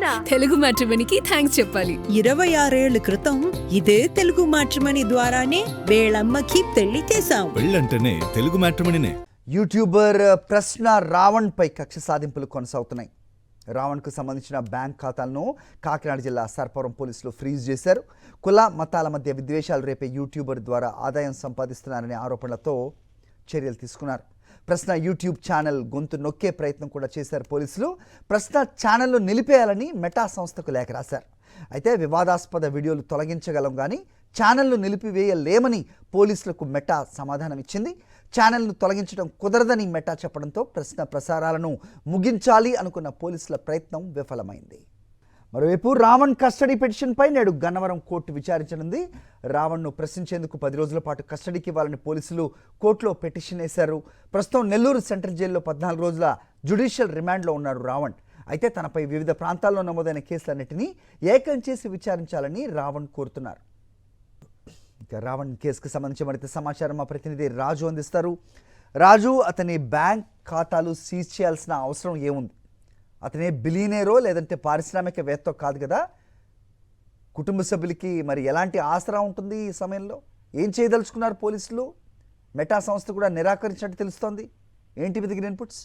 చేశారా? తెలుగు మ్యాట్రిమోనీకి థ్యాంక్స్ చెప్పాలి. 26 ఏళ్ల క్రితం ఇదే తెలుగు మ్యాట్రిమోనీ ద్వారానే వేళమ్మకి పెళ్లి చేశాం. పెళ్ళంటేనే తెలుగు మ్యాట్రిమోనీనే. యూట్యూబర్ ప్రశ్న రావణ్ పై కక్ష సాధింపులు కొనసాగుతున్నాయి. రావణ్కు సంబంధించిన బ్యాంక్ ఖాతాలను కాకినాడ జిల్లా సర్పవరం పోలీసులు ఫ్రీజ్ చేశారు. కుల మతాల మధ్య విద్వేషాలు రేపే యూట్యూబర్ ద్వారా ఆదాయం సంపాదిస్తున్నారనే ఆరోపణలతో చర్యలు తీసుకున్నారు. ప్రశ్న యూట్యూబ్ ఛానల్ గొంతు నొక్కే ప్రయత్నం కూడా చేశారు పోలీసులు. ప్రశ్న ఛానల్ను నిలిపేయాలని మెటా సంస్థకు లేఖ రాశారు. అయితే వివాదాస్పద వీడియోలు తొలగించగలం కానీ ఛానల్ను నిలిపివేయలేమని పోలీసులకు మెటా సమాధానం ఇచ్చింది. ఛానల్ను తొలగించడం కుదరదని మెటా చెప్పడంతో ప్రశ్న ప్రసారాలను ముగించాలి అనుకున్న పోలీసుల ప్రయత్నం విఫలమైంది. మరోవైపు రావణ్ కస్టడీ పిటిషన్పై నేడు గన్నవరం కోర్టు విచారించనుంది. రావణ్ను ప్రశ్నించేందుకు 10 రోజుల పాటు కస్టడీకి ఇవ్వాలని పోలీసులు కోర్టులో పిటిషన్ వేశారు. ప్రస్తుతం నెల్లూరు సెంట్రల్ జైల్లో 14 రోజుల జ్యుడిషియల్ రిమాండ్లో ఉన్నారు రావణ్. అయితే తనపై వివిధ ప్రాంతాల్లో నమోదైన కేసులన్నింటినీ ఏకం చేసి విచారించాలని రావణ్ కోరుతున్నారు. ఇక రావణ్ కేసుకు సంబంధించి మరింత సమాచారం మా ప్రతినిధి రాజు అందిస్తారు. రాజు, అతని బ్యాంక్ ఖాతాలు సీజ్ చేయాల్సిన అవసరం ఏముంది? అతనే బిలియనేరో లేదంటే పారిశ్రామికవేత్త కాదు కదా. కుటుంబ సభ్యులకి మరి ఎలాంటి ఆసరా ఉంటుంది ఈ సమయంలో? ఏం చేయదలుచుకున్నారు పోలీసులు? మెటా సంస్థ కూడా నిరాకరించినట్టు తెలుస్తోంది. ఏంటి వెతికిన ఇన్పుట్స్?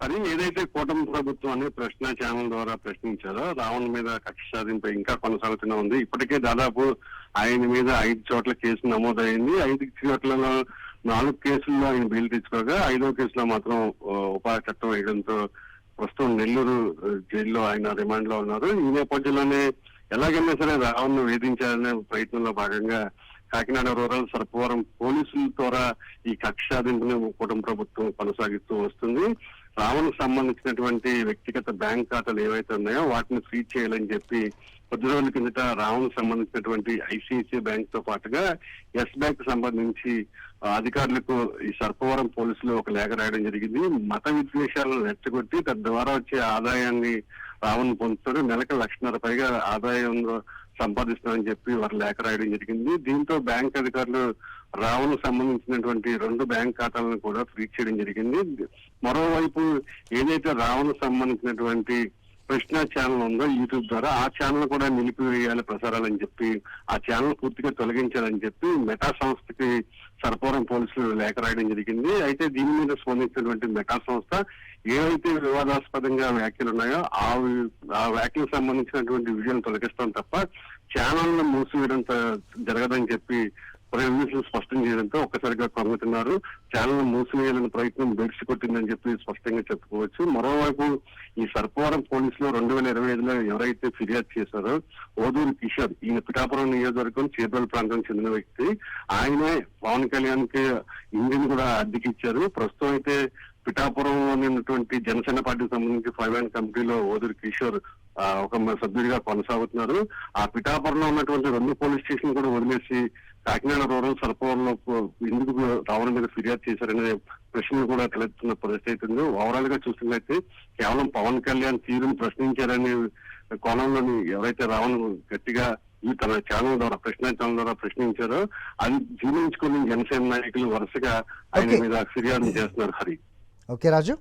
అది ఏదైతే కూటమి ప్రభుత్వం అనే ప్రశ్న ఛానల్ ద్వారా ప్రశ్నించారో రావణ్ మీద కక్ష సాధింపు ఇంకా కొనసాగుతూనే ఉంది. ఇప్పటికే దాదాపు ఆయన మీద 5 చోట్ల కేసు నమోదైంది. 5 చోట్లలో 4 కేసుల్లో ఆయన బెయిల్ తెచ్చుకోగా 5వ కేసులో మాత్రం ఉపా చట్టం వేయడంతో ప్రస్తుతం నెల్లూరు జైల్లో ఆయన రిమాండ్ లో ఉన్నారు. ఈ నేపథ్యంలోనే ఎలాగైనా సరే రావణ్ వేధించాలనే ప్రయత్నంలో భాగంగా కాకినాడ రూరల్ సర్పవరం పోలీసుల ద్వారా ఈ కక్ష సాధింపుని కూటమి ప్రభుత్వం కొనసాగిస్తూ వస్తుంది. రావణ్ సంబంధించినటువంటి వ్యక్తిగత బ్యాంక్ ఖాతాలు ఏవైతే ఉన్నాయో వాటిని ఫ్రీజ్ చేయాలని చెప్పి 10 రోజుల కిందట రావణ్ సంబంధించినటువంటి ఐసిఐసిఐ బ్యాంక్ తో పాటుగా ఎస్ బ్యాంక్ సంబంధించి అధికారులకు ఈ సర్పవరం పోలీసులు ఒక లేఖ రాయడం జరిగింది. మత విద్వేషాలను రెచ్చగొట్టి తద్వారా వచ్చే ఆదాయాన్ని రావణ్ పొందుతారు. నెలకు 1,00,000 పైగా ఆదాయం సంపాదిస్తామని చెప్పి వారు లేఖ రాయడం జరిగింది. దీంతో బ్యాంక్ అధికారులు రావణ్ సంబంధించినటువంటి 2 బ్యాంక్ ఖాతాలను కూడా ఫ్రీజ్ చేయడం జరిగింది. మరోవైపు ఏదైతే రావణ్ సంబంధించినటువంటి ప్రశ్న ఛానల్ ఉందో యూట్యూబ్ ద్వారా ఆ ఛానల్ కూడా నిలిపివేయాలి ప్రసారాలని చెప్పి ఆ ఛానల్ పూర్తిగా తొలగించాలని చెప్పి మెటా సంస్థకి సర్పవరం పోలీసులు లేఖ రాయడం జరిగింది. అయితే దీని మీద స్పందించినటువంటి మెటా సంస్థ ఏవైతే వివాదాస్పదంగా వ్యాఖ్యలు ఉన్నాయో ఆ వ్యాఖ్యలకు సంబంధించినటువంటి వీడియోను తొలగిస్తాం తప్ప ఛానల్ ను మూసివేయడం జరగదని చెప్పి పోలీసులు స్పష్టం చేయడంతో ఒక్కసారిగా కొంగుతున్నారు. ఛానల్ మూసివేయాలని ప్రయత్నం బెడిసి కొట్టిందని చెప్పి స్పష్టంగా చెప్పుకోవచ్చు. మరోవైపు ఈ సర్పవరం పోలీసులు 2025లో ఎవరైతే ఫిర్యాదు చేశారో ఓదూరు కిషోర్, ఈయన పిఠాపురం నియోజకవర్గం చేపల ప్రాంతానికి చెందిన వ్యక్తి, ఆయనే పవన్ కళ్యాణ్ కి ఇంజిన్ కూడా అద్దెకిచ్చారు. ప్రస్తుతం అయితే పిఠాపురంలో ఉన్నటువంటి జనసేన పార్టీకి సంబంధించి 5 కమిటీలో ఓదూరు కిషోర్ ఒక సభ్యుడిగా కొనసాగుతున్నారు. ఆ పిఠాపురంలో ఉన్నటువంటి 2 పోలీస్ స్టేషన్ కూడా వదిలేసి కాకినాడ రూరల్ సర్పవరంలో ఎందుకు రావణ్ మీద ఫిర్యాదు చేశారనే ప్రశ్నలు కూడా తలెత్తున్న పరిస్థితి ఉంది. ఓవరాల్ గా చూసినట్లయితే కేవలం పవన్ కళ్యాణ్ తీరును ప్రశ్నించారనే కోణంలోని ఎవరైతే రావణ్ గట్టిగా ఈ తన ఛానల్ ద్వారా ప్రశ్న ఛానల్ ద్వారా ప్రశ్నించారో అది జీర్ణించుకుని జనసేన నాయకులు వరుసగా ఆయన మీద ఫిర్యాదు చేస్తున్నారు. హరి. ఓకే రాజు.